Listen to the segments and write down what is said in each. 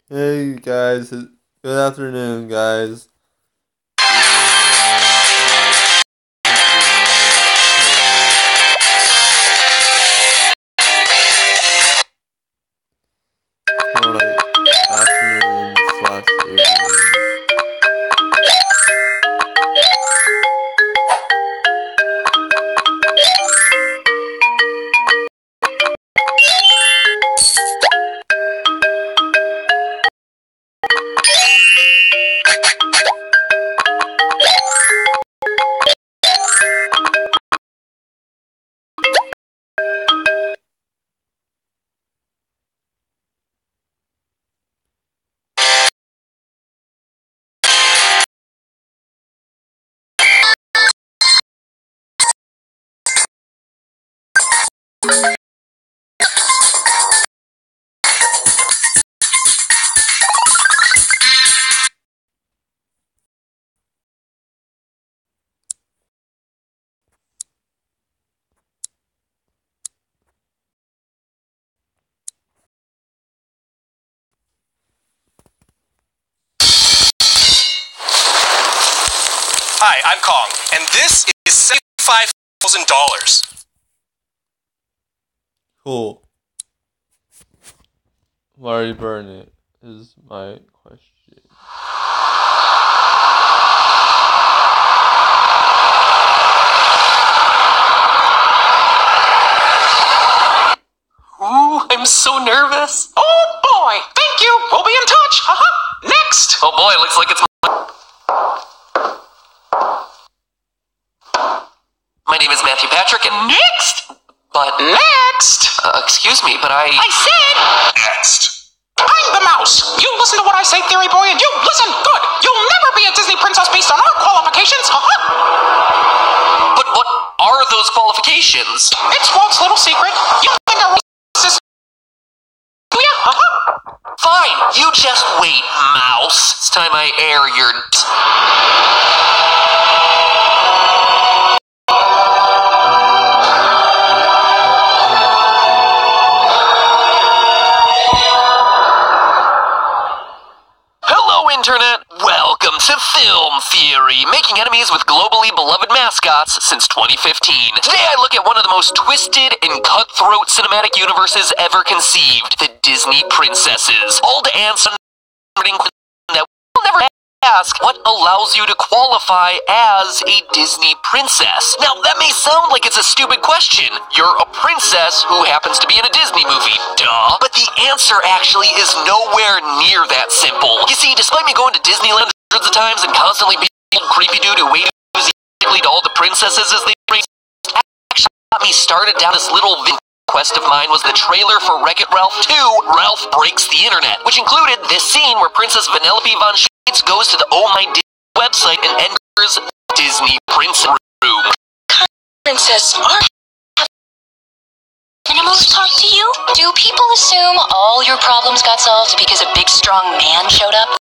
Hey guys, good afternoon, guys. More like afternoon slash evening. Hi, I'm Kong, and this is $75,000. Cool. Why are you burning it? Is my question. Ooh, I'm so nervous. Oh boy, thank you. We'll be in touch. Next. Oh boy, looks like it's my name is Matthew Patrick, and next. But next. Excuse me, but I said next. I'm the mouse. You listen to what I say, Theory Boy, and you listen good. You'll never be a Disney princess based on our qualifications. But what are those qualifications? It's Walt's little secret. You think our is... Yeah, Fine, you just wait, mouse. It's time I air your... Hello, Internet! Welcome to Film Theory, making enemies with globally beloved mascots since 2015. Today I look at one of the most twisted and cutthroat cinematic universes ever conceived, the Disney princesses. All to answer that we'll never ask, what allows you to qualify as a Disney princess? Now, that may sound like it's a stupid question. You're a princess who happens to be in a Disney movie, duh. But the answer actually is nowhere near that simple. You see, despite me going to Disneyland hundreds of times and constantly being a creepy dude who waves to all the princesses as they bring, actually got me started down this little quest of mine was the trailer for Wreck-It Ralph 2, Ralph Breaks the Internet, which included this scene where Princess Vanellope von Schweetz goes to the Oh My Disney website and enters Disney Princess Room. Princess, have animals talk to you? Do people assume all your problems got solved because a big strong man showed up?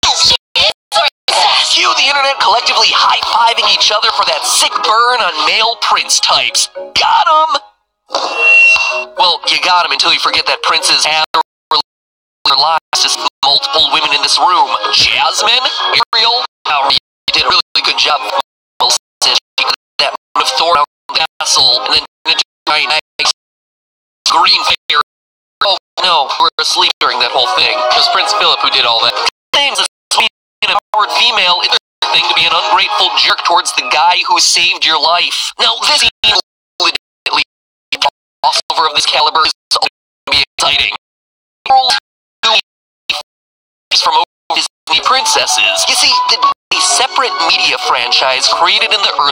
Yes, she is a princess. Cue the internet collectively high-fiving each other for that sick burn on male prince types. Got 'em! Well, you got him until you forget that princes have their lives as multiple women in this room. Jasmine, Ariel, you did a really good job. That of Thor out the castle, and then into my nice green fire. Oh no, we're asleep during that whole thing. It was Prince Philip who did all that. Things a sweet and empowered female is a thing to be an ungrateful jerk towards the guy who saved your life. Now this crossover of this caliber is going to be exciting. From Disney princesses. You see, a separate media franchise created in the early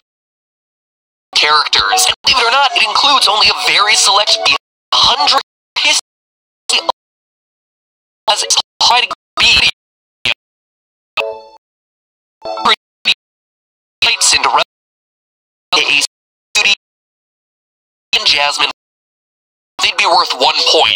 characters. And believe it or not, it includes only a very select 100 history as it's high to be. Cinderella, Beauty, and Jasmine. They'd be worth 1 point.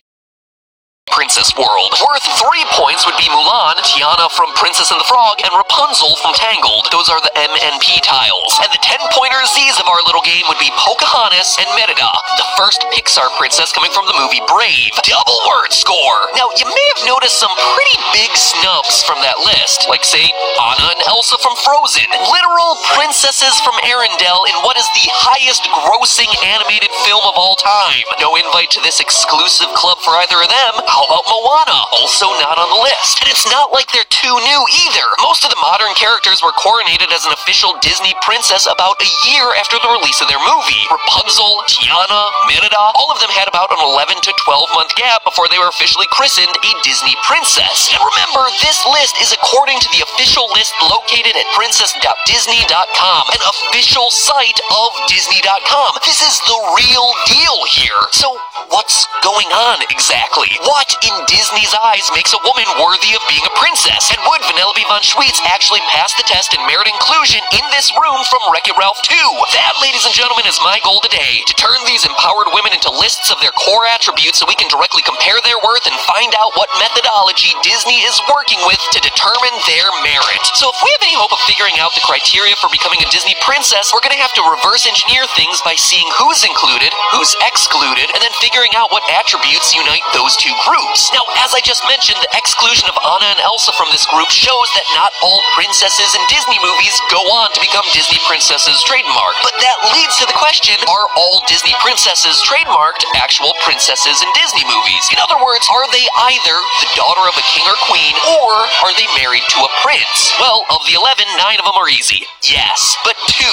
Princess world. Worth 3 points would be Mulan, Tiana from Princess and the Frog, and Rapunzel from Tangled. Those are the M and P tiles. And the 10-pointer Z's of our little game would be Pocahontas and Merida, the first Pixar princess coming from the movie Brave. Double word score! Now, you may have noticed some pretty big snubs from that list, like, say, Anna and Elsa from Frozen, literal princesses from Arendelle in what is the highest grossing animated film of all time. No invite to this exclusive club for either of them. How about Moana? Also not on the list. And it's not like they're too new either. Most of the modern characters were coronated as an official Disney princess about a year after the release of their movie. Rapunzel, Tiana, Merida, all of them had about an 11 to 12 month gap before they were officially christened a Disney princess. And remember, this list is according to the official list located at princess.disney.com, an official site of Disney.com. This is the real deal here. So, what's going on exactly? What in Disney's eyes makes a woman worthy of being a princess? And would Vanellope von Schweetz actually pass the test and merit inclusion in this room from Wreck-It Ralph 2? That, ladies and gentlemen, is my goal today, to turn these empowered women into lists of their core attributes so we can directly compare their worth and find out what methodology Disney is working with to determine their merit. So if we have any hope of figuring out the criteria for becoming a Disney princess, we're going to have to reverse engineer things by seeing who's included, who's excluded, and then figuring out what attributes unite those two groups. Now, as I just mentioned, the exclusion of Anna and Elsa from this group shows that not all princesses in Disney movies go on to become Disney princesses trademarked. But that leads to the question, are all Disney princesses trademarked actual princesses in Disney movies? In other words, are they either the daughter of a king or queen, or are they married to a prince? Well, of the 11, 9 of them are easy. Yes, but 2,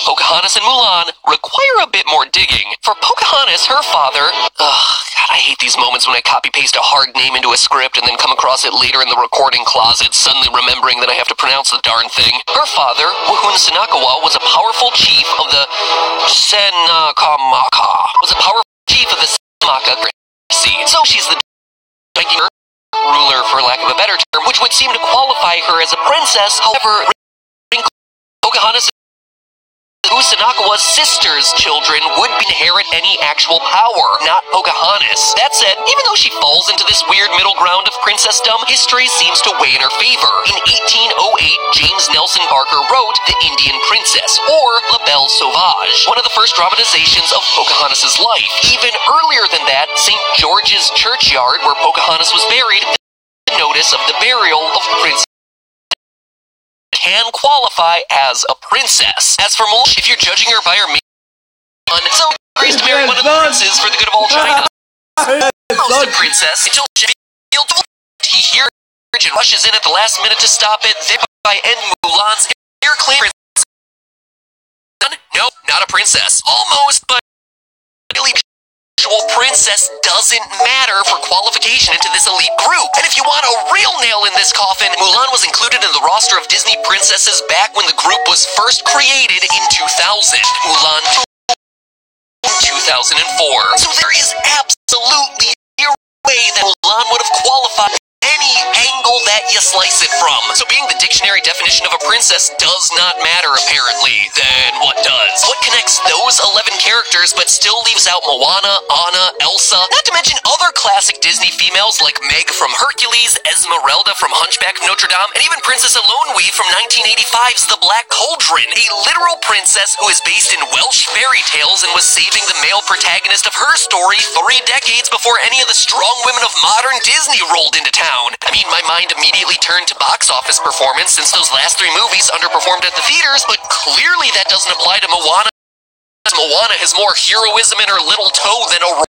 Pocahontas and Mulan, require a bit more digging. For Pocahontas, her father... God, I hate these moments when I copy-paste a hard name into a script and then come across it later in the recording closet, suddenly remembering that I have to pronounce the darn thing. Her father, Wuhun Senakawa, was a powerful chief of the Senakamaka. So she's the ruler, for lack of a better term, which would seem to qualify her as a princess. However, Pocahontas Sanakawa's sister's children would inherit any actual power, not Pocahontas. That said, even though she falls into this weird middle ground of princessdom, history seems to weigh in her favor. In 1808, James Nelson Barker wrote The Indian Princess, or La Belle Sauvage, one of the first dramatizations of Pocahontas' life. Even earlier than that, St. George's Churchyard, where Pocahontas was buried, the notice of the burial of Princess can qualify as a princess. As for Mulan, if you're judging her by her so agrees to marry one of the princes for the good of all China. Almost a princess until she feels he hears and rushes in at the last minute to stop it, thereby end Mulan's air claim. No, not a princess. Almost, but really. Princess doesn't matter for qualification into this elite group. And if you want a real nail in this coffin, Mulan was included in the roster of Disney princesses back when the group was first created in 2000. Mulan 2004. So there is absolutely zero way that Mulan would have qualified any angle that you slice it from. So being the dictionary definition of a princess does not matter, apparently. Then what does? What connects those 11 characters but still leaves out Moana, Anna, Elsa, not to mention other classic Disney females like Meg from Hercules, Esmeralda from Hunchback of Notre Dame, and even Princess Eilonwy from 1985's The Black Cauldron, a literal princess who is based in Welsh fairy tales and was saving the male protagonist of her story 3 decades before any of the strong women of modern Disney rolled into town. I mean, my mind immediately turned to box office performance since those last 3 movies underperformed at the theaters, but clearly that doesn't apply to Moana. Moana has more heroism in her little toe than a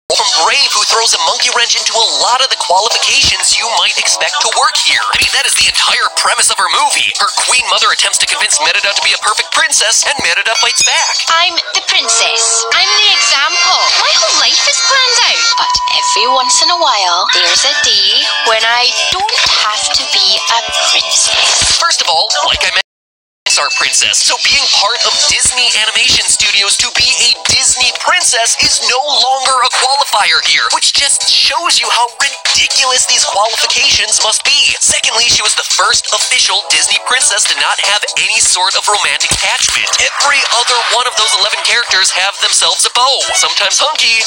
from Brave, who throws a monkey wrench into a lot of the qualifications you might expect to work here. I mean, that is the entire premise of her movie. Her queen mother attempts to convince Merida to be a perfect princess, and Merida fights back. I'm the princess. I'm the example. My whole life is planned out. But every once in a while, there's a day when I don't have to be a princess. First of all, like I mentioned, our princess. So being part of Disney Animation Studios to be a Disney princess is no longer a qualifier here, which just shows you how ridiculous these qualifications must be. Secondly, she was the first official Disney princess to not have any sort of romantic attachment. Every other one of those 11 characters have themselves a beau, sometimes hunky,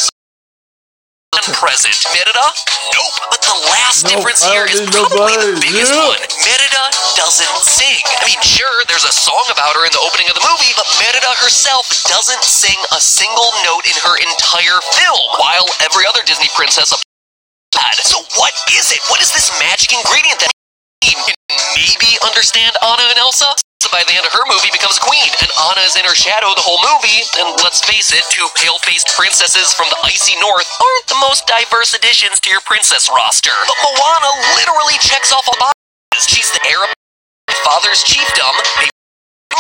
present. Merida? Nope. But the last difference here is I don't need probably the nobody. biggest Yeah. one. Merida doesn't sing. I mean, sure, there's a song about her in the opening of the movie, but Merida herself doesn't sing a single note in her entire film, while every other Disney princess had. So what is it? What is this magic ingredient that we can maybe understand Anna and Elsa? So by the end of her movie becomes queen, and Anna is in her shadow the whole movie, and let's face it, two pale-faced princesses from the icy north aren't the most diverse additions to your princess roster. But Moana literally checks off all boxes. She's the heir of her father's chiefdom,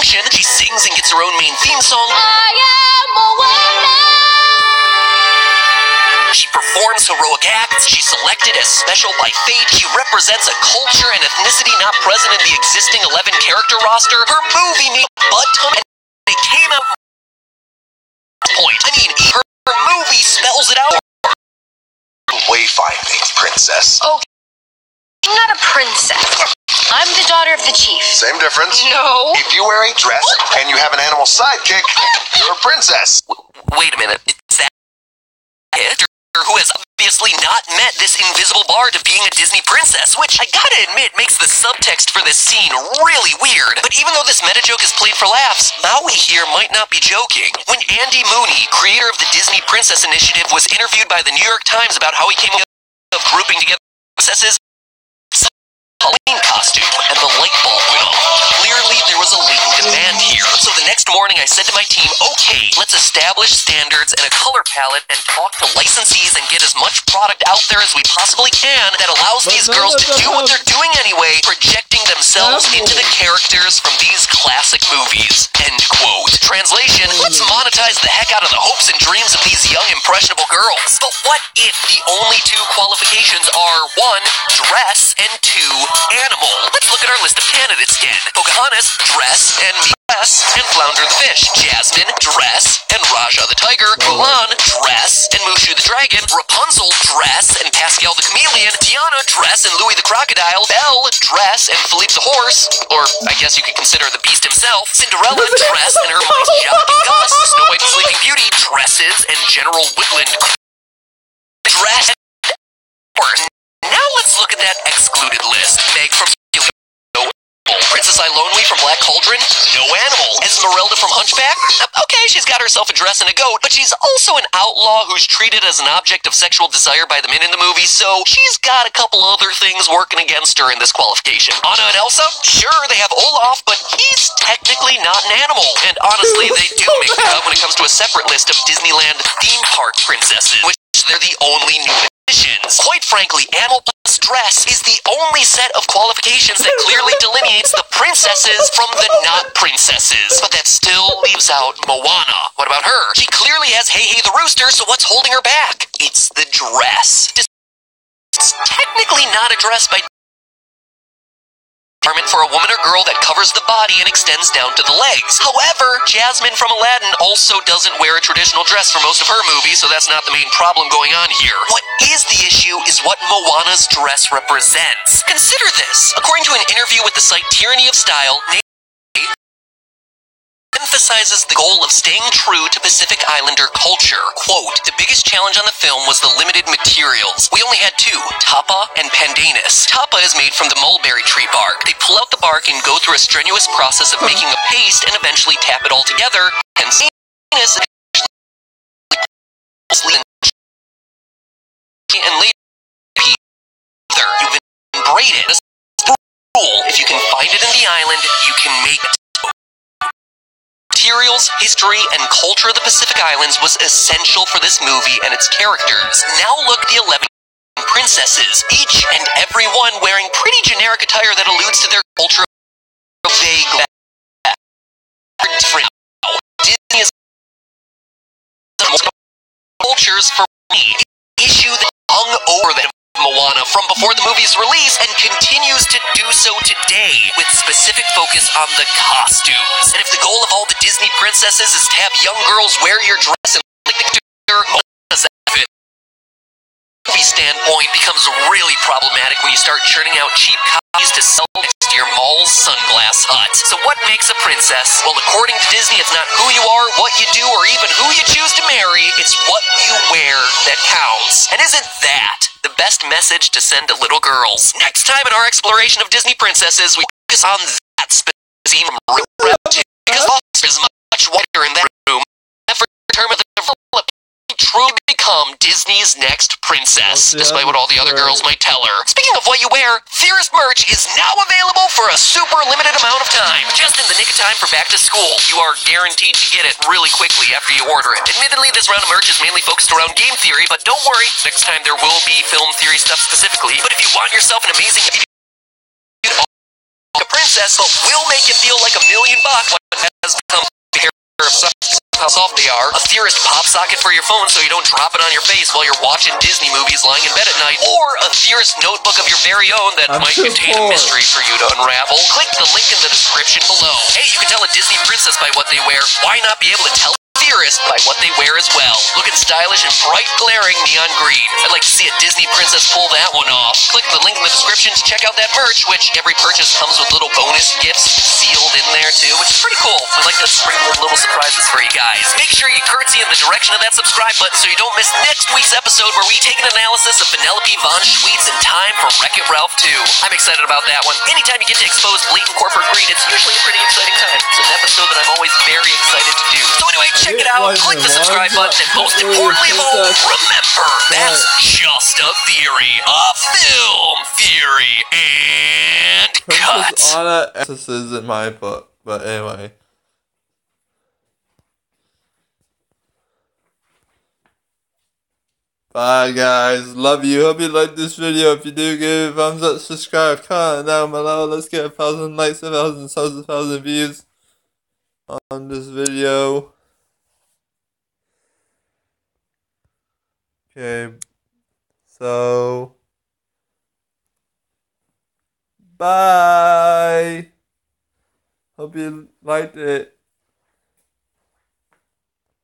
she sings and gets her own main theme song. I am Moana. She performs heroic acts, she's selected as special by fate, she represents a culture and ethnicity not present in the existing 11 character roster. Her movie made a butt ton and it came out point. I mean, her movie spells it out. Wayfinding, princess. Oh, I'm not a princess. I'm the daughter of the chief. Same difference. No. If you wear a dress and you have an animal sidekick, you're a princess. Wait a minute, is that it? Who has obviously not met this invisible bar to being a Disney princess, which I gotta admit makes the subtext for this scene really weird. But even though this meta joke is played for laughs, Maui here might not be joking. When Andy Mooney, creator of the Disney Princess Initiative, was interviewed by the New York Times about how he came up with grouping together princesses, Halloween costume, and the light bulb went off. Clearly, there was a latent demand here. So the next morning, I said to my team, okay, let's establish standards and a color palette and talk to licensees and get as much product out there as we possibly can that allows these girls to do what they're doing anyway, projecting themselves into the characters from these classic movies. End quote. Translation, let's monetize the heck out of the hopes and dreams of these young, impressionable girls. But what if the only two qualifications are 1, dress, and 2, animal? Let's look at our list of candidates again. Pocahontas, dress, and dress, and Flounder the fish. Jasmine, dress, and Raja the tiger. Mulan, dress, and Mushu the dragon. Rapunzel, dress, and Pascal the chameleon. Tiana, dress, and Louis the crocodile. Belle, dress, and Philippe the horse, or I guess you could consider the beast himself. Cinderella, dress, and her mice Jacques and Gus. Snow White and Sleeping Beauty, dresses, and General Woodland, dress. Now let's look at that excluded list. Meg from no animal. Princess Ailonwy from Black Cauldron, no animal. Esmeralda from Hunchback, okay, she's got herself a dress and a goat, but she's also an outlaw who's treated as an object of sexual desire by the men in the movie, so she's got a couple other things working against her in this qualification. Anna and Elsa, sure, they have Olaf, but he's technically not an animal. And honestly, they do make the cut when it comes to a separate list of Disneyland theme park princesses, which they're the only new additions. Quite frankly, animal plus dress is the only set of qualifications that clearly delineates the princesses from the not princesses. But that still leaves out Moana. What about her? She clearly has Hey Hey the Rooster, so what's holding her back? It's the dress. It's technically not a dress by garment for a woman or girl that covers the body and extends down to the legs. However, Jasmine from Aladdin also doesn't wear a traditional dress for most of her movies, so that's not the main problem going on here. What is the issue is what Moana's dress represents. Consider this. According to an interview with the site Tyranny of Style, emphasizes the goal of staying true to Pacific Islander culture. Quote, the biggest challenge on the film was the limited materials. We only had 2, tapa and pandanus. Tapa is made from the mulberry tree bark. They pull out the bark and go through a strenuous process of making a paste and eventually tap it all together. Hence, pandanus and later you can braid it. If you can find it in the island, you can make it. Materials, history, and culture of the Pacific Islands was essential for this movie and its characters. Now look the 11 princesses, each and every one wearing pretty generic attire that alludes to their culture of vague different. Disney is cultures for me. Issue that hung over that Moana from before the movie's release and continues to do so today with specific focus on the costumes. And if the goal of all the Disney princesses is to have young girls wear your dress and like the outfit, movie standpoint becomes really problematic when you start churning out cheap copies to sell next to your mall's sunglass hut. So what makes a princess? Well, according to Disney, it's not who you are, what you do, or even who you choose to marry. It's what you wear that counts. counts. And isn't that the best message to send to little girls? Next time in our exploration of Disney princesses, we focus on that specific scene from Room 2, because there's much wider in that room. Effort to determine the development truly become Disney's next princess, despite what all the other girls might tell her. Speaking of what you wear, Theorist merch is now available for a super limited amount of time. Just in the nick of time for back to school. You are guaranteed to get it really quickly after you order it. Admittedly, this round of merch is mainly focused around game theory, but don't worry, next time there will be film theory stuff specifically. But if you want yourself an amazing a princess, but will make you feel like $1 million when it has become how soft they are, a Theorist pop socket for your phone so you don't drop it on your face while you're watching Disney movies lying in bed at night, or a Theorist notebook of your very own that might contain a mystery for you to unravel, click the link in the description below. Hey, you can tell a Disney princess by what they wear. Why not be able to tell Theorist by what they wear as well? Looking stylish and bright glaring neon green. I'd like to see a Disney princess pull that one off. Click the link in the description to check out that merch, which every purchase comes with little bonus gifts sealed in there too, which is pretty cool. We like to springboard little surprises for you guys. Make sure you curtsy in the direction of that subscribe button so you don't miss next week's episode where we take an analysis of Penelope Von Schweetz in Time for Wreck-It Ralph 2. I'm excited about that one. Anytime you get to expose blatant corporate greed, it's usually a pretty exciting time. It's an episode that I'm always very excited to do. So anyway, check it out, click the subscribe button, and most importantly of all, remember, that's just a theory. A film theory and cut. Anna is in my book, but anyway. Bye guys, love you. Hope you liked this video. If you do, give it a thumbs up, subscribe, comment down below. Let's get 1,000 likes, 1,000 subs, 1,000 views on this video. Okay, so bye. Hope you liked it.